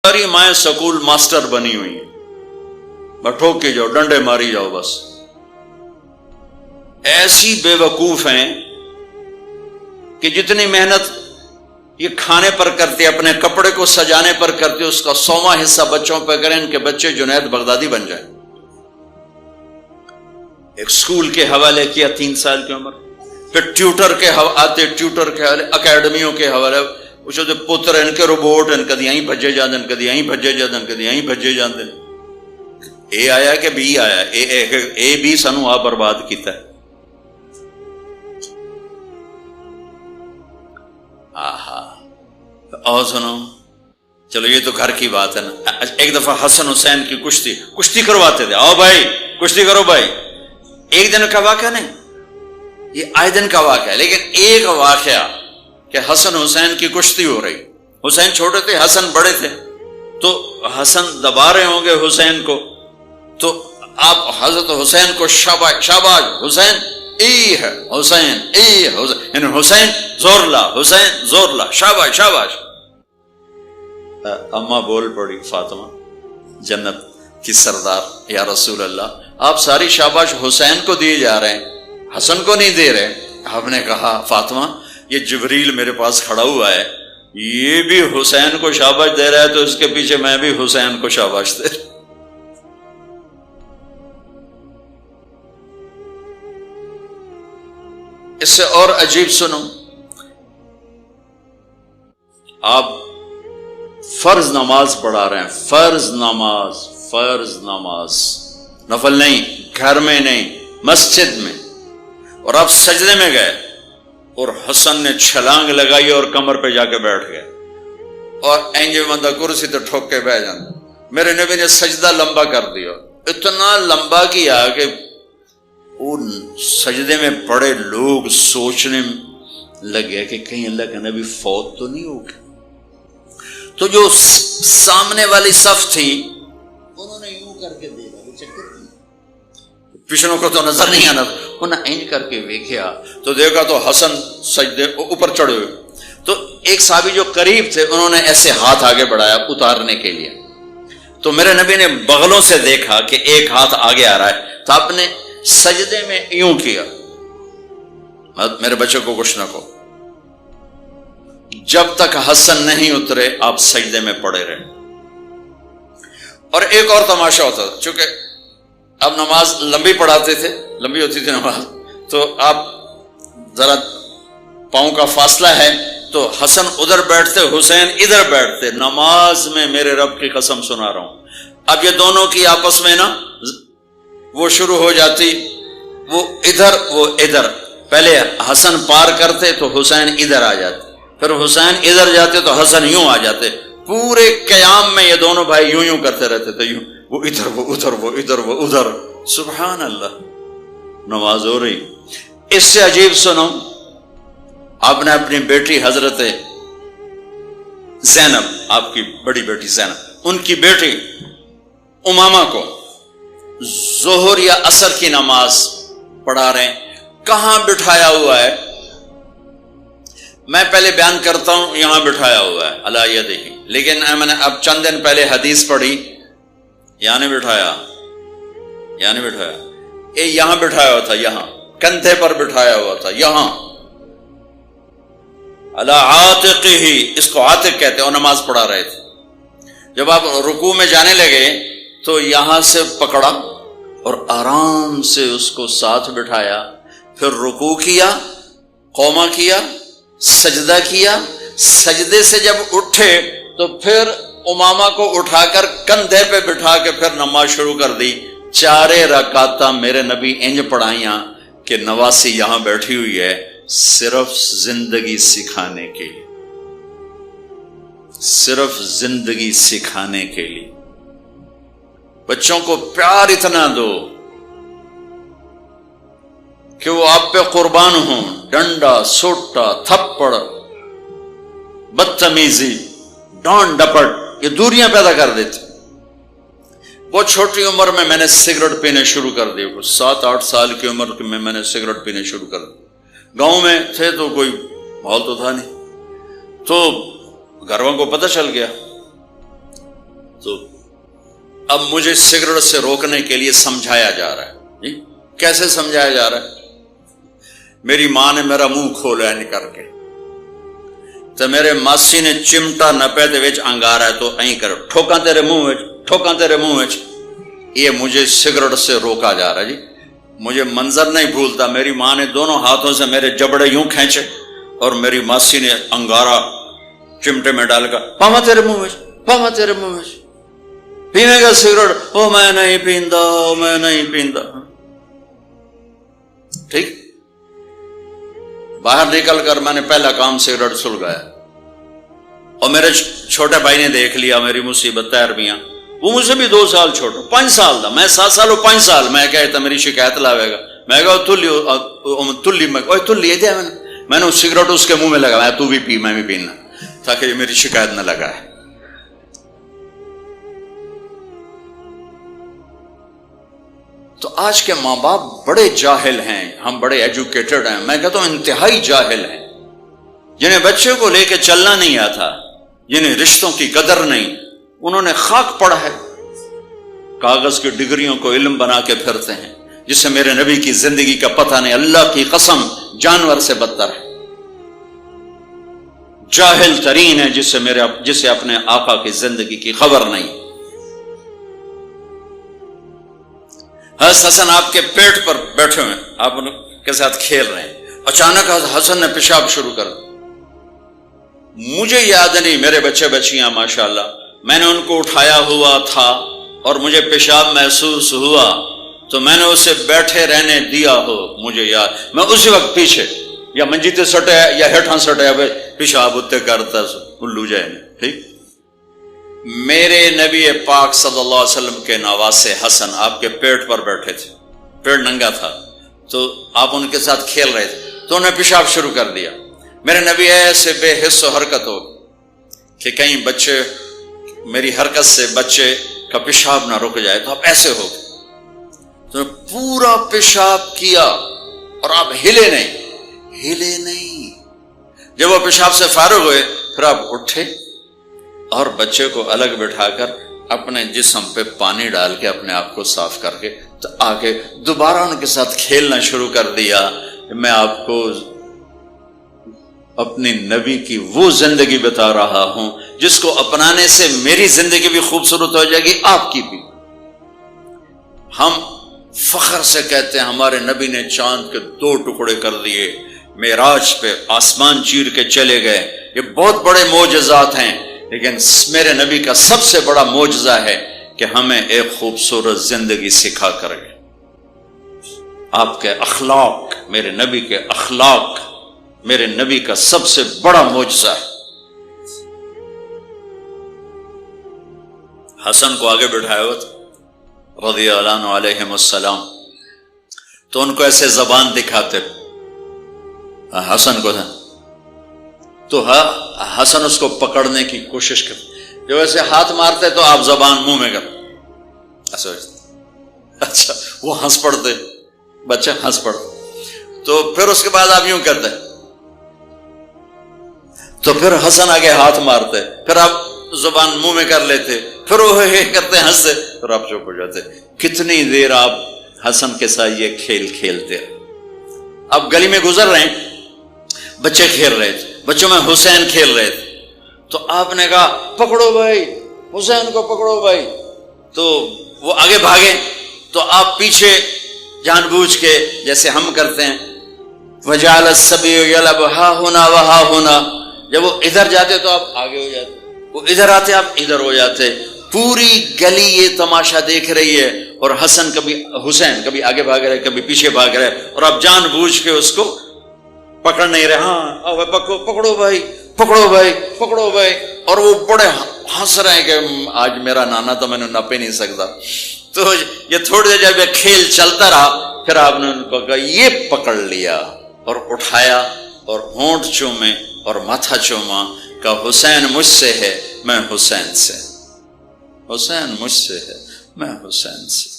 ساری مائیں school master بنی ہوئی ہیں، بٹھو کے جاؤ، ڈنڈے ماری جاؤ، بس ایسی بے وقوف ہیں کہ جتنی محنت یہ کھانے پر کرتے، اپنے کپڑے کو سجانے پر کرتے، اس کا 100واں حصہ بچوں پہ کریں، ان کے بچے جنید بغدادی بن جائیں۔ ایک سکول کے حوالے کیا 3 سال کی عمر، پھر ٹیوٹر کے آتے، ٹیوٹر کے حوالے، اکیڈمیوں کے حوالے، اس جو پتر ان کے روبوٹ ان کدی یہیں بھجے جاندے، کدی یہیں بھجے جاندے، کدی یہیں بھجے جاندے۔ اے آیا کہ بی آیا، اے بی سانو آ برباد کیتا ہے۔ آہا، اور سنو، چلو یہ تو گھر کی بات ہے نا۔ ایک دفعہ حسن حسین کی کشتی کرواتے تھے، آؤ بھائی کشتی کرو بھائی۔ ایک دن کا واقعہ نہیں، یہ آئے دن کا واقعہ ہے، لیکن ایک واقعہ کہ حسن حسین کی کشتی ہو رہی، حسین چھوٹے تھے، حسن بڑے تھے، تو حسن دبا رہے ہوں گے حسین کو، تو آپ حضرت حسین کو شاباش شاباش حسین، ای ہے حسین، ای ہے حسین، یعنی حسین زور لا، حسین زور لا، شاباش شاباش۔ اماں بول پڑی، فاطمہ جنت کی سردار، یا رسول اللہ آپ ساری شاباش حسین کو دیے جا رہے ہیں، حسن کو نہیں دے رہے۔ آپ نے کہا فاطمہ یہ جبریل میرے پاس کھڑا ہوا ہے، یہ بھی حسین کو شاباش دے رہا ہے، تو اس کے پیچھے میں بھی حسین کو شاباش دے رہا۔ اس سے اور عجیب سنو، آپ فرض نماز پڑھا رہے ہیں، فرض نماز، نفل نہیں، گھر میں نہیں، مسجد میں، اور آپ سجدے میں گئے اور حسن نے چھلانگ لگائی اور کمر پہ جا کے بیٹھ گئے، اور اینجے بندہ کرسی تو ٹھوک کے بیٹھ جانا۔ میرے نبی نے سجدہ لمبا کر دیا، اتنا لمبا کیا کہ ان سجدے میں پڑے لوگ سوچنے لگے کہ کہیں اللہ کا نبی فوت تو نہیں ہو گیا۔ تو جو سامنے والی صف تھی انہوں نے یوں کر کے دیکھا، پچھلوں کو تو نظر نہیں آنا، انہوں نے اینج کر کے دیکھا تو دیکھا تو حسن سجدے اوپر چڑھے ہوئے، تو ایک صحابی جو قریب تھے انہوں نے ایسے ہاتھ آگے بڑھایا اتارنے کے لیے، تو میرے نبی نے بغلوں سے دیکھا کہ ایک ہاتھ آگے آ رہا ہے، تو آپ نے سجدے میں یوں کیا، میرے بچے کو کچھ نہ کہو، جب تک حسن نہیں اترے آپ سجدے میں پڑے رہے۔ اور ایک اور تماشا ہوتا تھا، چونکہ اب نماز لمبی پڑھاتے تھے، لمبی ہوتی تھی نماز، تو آپ ذرا پاؤں کا فاصلہ ہے تو حسن ادھر بیٹھتے، حسین ادھر بیٹھتے، نماز میں میرے رب کی قسم سنا رہا ہوں۔ اب یہ دونوں کی آپس میں نا وہ شروع ہو جاتی، وہ ادھر، پہلے حسن پار کرتے تو حسین ادھر آ جاتے، پھر حسین ادھر جاتے تو حسن یوں آ جاتے، پورے قیام میں یہ دونوں بھائی یوں کرتے رہتے تھے، یوں، وہ ادھر، وہ ادھر، وہ ادھر، وہ ادھر، سبحان اللہ، نماز ہو رہی۔ اس سے عجیب سنو، آپ نے اپنی بیٹی حضرت زینب، آپ کی بڑی بیٹی زینب، ان کی بیٹی امامہ کو ظہر یا عصر کی نماز پڑھا رہے ہیں، کہاں بٹھایا ہوا ہے؟ میں پہلے بیان کرتا ہوں، یہاں بٹھایا ہوا ہے علی یدہ، لیکن میں نے اب چند دن پہلے حدیث پڑھی، یہاں نہیں بٹھایا، یہاں بٹھایا ہوا تھا، یہاں کندھے پر بٹھایا ہوا تھا، یہاں علی عاتقہ، اس کو عاتق کہتے ہیں، اور نماز پڑھا رہے تھے۔ جب آپ رکوع میں جانے لگے تو یہاں سے پکڑا اور آرام سے اس کو ساتھ بٹھایا، پھر رکوع کیا، قومہ کیا، سجدہ کیا، سجدے سے جب اٹھے تو پھر امامہ کو اٹھا کر کندھے پہ بٹھا کے پھر نماز شروع کر دی۔ 4 رکعتاں میرے نبی انج پڑھائیاں کہ نواسی یہاں بیٹھی ہوئی ہے، صرف زندگی سکھانے کے لیے، صرف زندگی سکھانے کے لیے۔ بچوں کو پیار اتنا دو کہ وہ آپ پہ قربان ہوں، ڈنڈا، سوٹا، تھپڑ، بدتمیزی، ڈانٹ ڈپٹ، یہ دوریاں پیدا کر دیتے۔ بہت چھوٹی عمر میں نے سگریٹ پینے شروع کر دی، 7-8 سال کی عمر میں میں نے سگریٹ پینے شروع کر دی۔ گاؤں میں تھے تو کوئی ماحول تو تھا نہیں، تو گھر والوں کو پتہ چل گیا، تو اب مجھے سگریٹ سے روکنے کے لیے سمجھایا جا رہا ہے. جی کیسے سمجھایا جا رہا ہے؟ میری ماں نے میرا منہ کھولا ہے کر کے تو میرے ماسی نے چمٹا نپے دے وچ انگارا ہے تو این کر ٹھوکاں تیرے منہ وچ، ٹھوکاں تیرے منہ وچ. یہ مجھے سگریٹ سے روکا جا رہا ہے. جی مجھے منظر نہیں بھولتا، میری ماں نے دونوں ہاتھوں سے میرے جبڑے یوں کھینچے اور میری ماسی نے انگارا چمٹے میں ڈال کر پاما تیرے منہ وچ، پاما تیرے منہ وچ، پینے کا سگریٹ؟ او میں نہیں پیندا، میں نہیں پیندا. ٹھیک، باہر نکل کر میں نے پہلا کام سگریٹ سلگایا اور میرے چھوٹے بھائی نے دیکھ لیا میری مصیبت تیر میاں. وہ مجھ سے بھی 2 سال چھوٹا، 5 سال تھا، میں 7 سال اور 5 سال. میں کہتا میری شکایت لاوے گا، میں کہا تلی میں نے سگریٹ اس کے منہ میں لگا، تو بھی پی میں بھی پینا، تاکہ یہ میری شکایت نہ لگائے. تو آج کے ماں باپ بڑے جاہل ہیں، ہم بڑے ایجوکیٹڈ ہیں، میں کہتا ہوں انتہائی جاہل ہیں، جنہیں بچے کو لے کے چلنا نہیں آتا، جنہیں رشتوں کی قدر نہیں. انہوں نے خاک پڑا ہے، کاغذ کی ڈگریوں کو علم بنا کے پھرتے ہیں، جس سے میرے نبی کی زندگی کا پتہ نہیں. اللہ کی قسم جانور سے بدتر ہے، جاہل ترین ہے جسے اپنے آقا کی زندگی کی خبر نہیں. حضرت حسن آپ کے پیٹ پر بیٹھے ہوئے، آپ ان کے ساتھ کھیل رہے ہیں، اچانک حسن نے پیشاب شروع کر دیا. مجھے یاد نہیں، میرے بچے بچیاں ماشاءاللہ، میں نے ان کو اٹھایا ہوا تھا اور مجھے پیشاب محسوس ہوا تو میں نے اسے بیٹھے رہنے دیا ہو. مجھے یاد، میں اسی وقت پیچھے یا منجیتے سٹے یا ہیٹھاں سٹے پیشاب اتنے کرتا الو جائے. ٹھیک، میرے نبی پاک صلی اللہ علیہ وسلم کے نواسے حسن آپ کے پیٹ پر بیٹھے تھے، پیٹ ننگا تھا، تو آپ ان کے ساتھ کھیل رہے تھے تو انہیں پیشاب شروع کر دیا. میرے نبی ایسے بے حس و حرکت ہو کہ کہیں بچے میری حرکت سے بچے کا پیشاب نہ رک جائے، تو آپ ایسے ہو تو پورا پیشاب کیا اور آپ ہلے نہیں. جب وہ پیشاب سے فارغ ہوئے پھر آپ اٹھے اور بچے کو الگ بٹھا کر اپنے جسم پہ پانی ڈال کے اپنے آپ کو صاف کر کے تو آگے دوبارہ ان کے ساتھ کھیلنا شروع کر دیا. میں آپ کو اپنی نبی کی وہ زندگی بتا رہا ہوں جس کو اپنانے سے میری زندگی بھی خوبصورت ہو جائے گی، آپ کی بھی. ہم فخر سے کہتے ہیں ہمارے نبی نے چاند کے 2 ٹکڑے کر دیے، معراج پہ آسمان چیر کے چلے گئے. یہ بہت بڑے معجزات ہیں، لیکن میرے نبی کا سب سے بڑا معجزہ ہے کہ ہمیں ایک خوبصورت زندگی سکھا کر گئے. آپ کے اخلاق، میرے نبی کے اخلاق میرے نبی کا سب سے بڑا معجزہ ہے. حسن کو آگے بٹھایا ہوا تھا رضی اللہ عنہ علیہم السلام، تو ان کو ایسے زبان دکھاتے حسن کو، تو حسن اس کو پکڑنے کی کوشش کرتے، جو ایسے ہاتھ مارتے تو آپ زبان منہ میں کرتے. اچھا وہ ہنس پڑتے، بچہ ہنس پڑتے، تو پھر اس کے بعد آپ یوں کرتے تو پھر حسن آگے ہاتھ مارتے، پھر آپ زبان منہ میں کر لیتے، پھر وہ کرتے ہنستے، پھر آپ چپ ہو جاتے. کتنی دیر آپ حسن کے ساتھ یہ کھیل کھیلتے. اب گلی میں گزر رہے ہیں، بچے کھیل رہے تھے، بچوں میں حسین کھیل رہے تھے، تو آپ نے کہا پکڑو بھائی حسین کو، پکڑو بھائی. تو وہ آگے بھاگے تو آپ پیچھے جان بوجھ کے جیسے ہم کرتے ہیں وَجَعَلَ السَّبِيُّ يَلْعَبُ ہَا هُنَا وَهَا هُنَا، جب وہ ادھر جاتے تو آپ آگے ہو جاتے، وہ ادھر آتے آپ ادھر ہو جاتے. پوری گلی یہ تماشا دیکھ رہی ہے اور حسن حسین کبھی آگے بھاگ رہے کبھی پیچھے بھاگ رہے، اور آپ جان بوجھ کے اس کو پکڑ نہیں رہے. ہاں پکڑو بھائی، پکڑو بھائی، پکڑو بھائی. اور وہ بڑے ہنس رہے ہیں کہ آج میرا نانا تو میں نے نپ ہی نہیں سکتا. تو یہ تھوڑی دیر جب یہ کھیل چلتا رہا پھر آپ نے ان کو کہا یہ پکڑ لیا اور اٹھایا اور ہونٹ چومے اور ماتھا چوما، کہ حسین مجھ سے ہے میں حسین سے، حسین مجھ سے ہے میں حسین سے.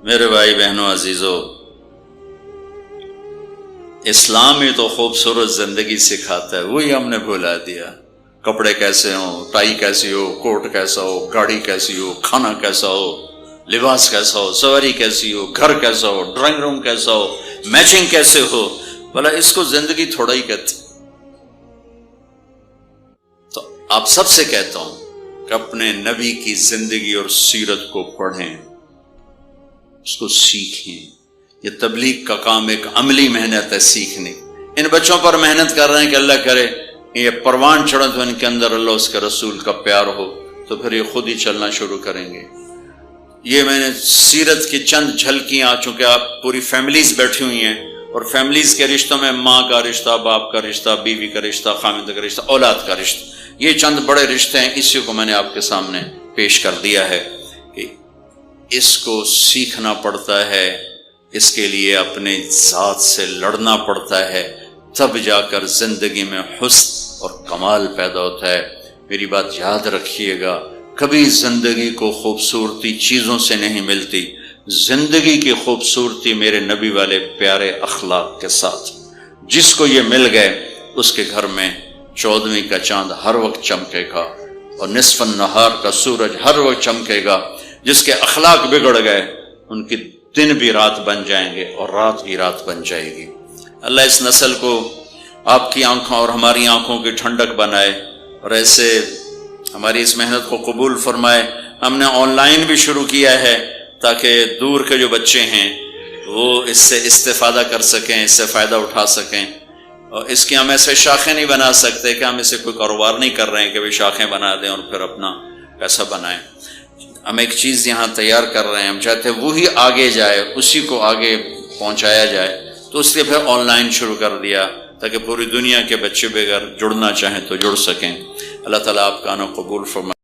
میرے بھائی بہنوں عزیزو، اسلام ہی تو خوبصورت زندگی سکھاتا ہے، وہی ہم نے بھلا دیا۔ کپڑے کیسے ہوں، ٹائی کیسی ہو، کوٹ کیسا ہو، گاڑی کیسی ہو، کھانا کیسا ہو، لباس کیسا ہو، سواری کیسی ہو، گھر کیسا ہو، ڈرائنگ روم کیسا ہو، میچنگ کیسے ہو، بھلا اس کو زندگی تھوڑا ہی کہتے۔ تو آپ سب سے کہتا ہوں کہ اپنے نبی کی زندگی اور سیرت کو پڑھیں، اس کو سیکھیں۔ یہ تبلیغ کا کام ایک عملی محنت ہے، سیکھنے۔ ان بچوں پر محنت کر رہے ہیں کہ اللہ کرے یہ پروان چڑھے تو ان کے اندر اللہ اس کے رسول کا پیار ہو، تو پھر یہ خود ہی چلنا شروع کریں گے۔ یہ میں نے سیرت کی چند جھلکیاں، چونکہ آپ پوری فیملیز بیٹھی ہوئی ہیں، اور فیملیز کے رشتوں میں ماں کا رشتہ، باپ کا رشتہ، بیوی کا رشتہ، خامد کا رشتہ، اولاد کا رشتہ، یہ چند بڑے رشتے ہیں، اسی کو میں نے آپ کے سامنے پیش کر دیا ہے کہ اس کو سیکھنا پڑتا ہے، اس کے لیے اپنے ذات سے لڑنا پڑتا ہے، تب جا کر زندگی میں حسن اور کمال پیدا ہوتا ہے۔ میری بات یاد رکھیے گا، کبھی زندگی کو خوبصورتی چیزوں سے نہیں ملتی، زندگی کی خوبصورتی میرے نبی والے پیارے اخلاق کے ساتھ۔ جس کو یہ مل گئے اس کے گھر میں 14ویں کا چاند ہر وقت چمکے گا، اور نصف النہار کا سورج ہر وقت چمکے گا۔ جس کے اخلاق بگڑ گئے ان کی دن بھی رات بن جائیں گے اور رات بھی رات بن جائے گی۔ اللہ اس نسل کو آپ کی آنکھوں اور ہماری آنکھوں کی ٹھنڈک بنائے، اور ایسے ہماری اس محنت کو قبول فرمائے۔ ہم نے آن لائن بھی شروع کیا ہے تاکہ دور کے جو بچے ہیں وہ اس سے استفادہ کر سکیں، اس سے فائدہ اٹھا سکیں۔ اور اس کی ہم ایسے شاخیں نہیں بنا سکتے کہ ہم اسے کوئی کاروبار نہیں کر رہے ہیں کہ وہ شاخیں بنا دیں اور پھر اپنا پیسہ بنائیں۔ ہم ایک چیز یہاں تیار کر رہے ہیں، ہم چاہتے ہیں وہی آگے جائے، اسی کو آگے پہنچایا جائے، تو اس لیے پھر آن لائن شروع کر دیا تاکہ پوری دنیا کے بچے بغیر جڑنا چاہیں تو جڑ سکیں۔ اللہ تعالیٰ آپ کا نا قبول فرمائے۔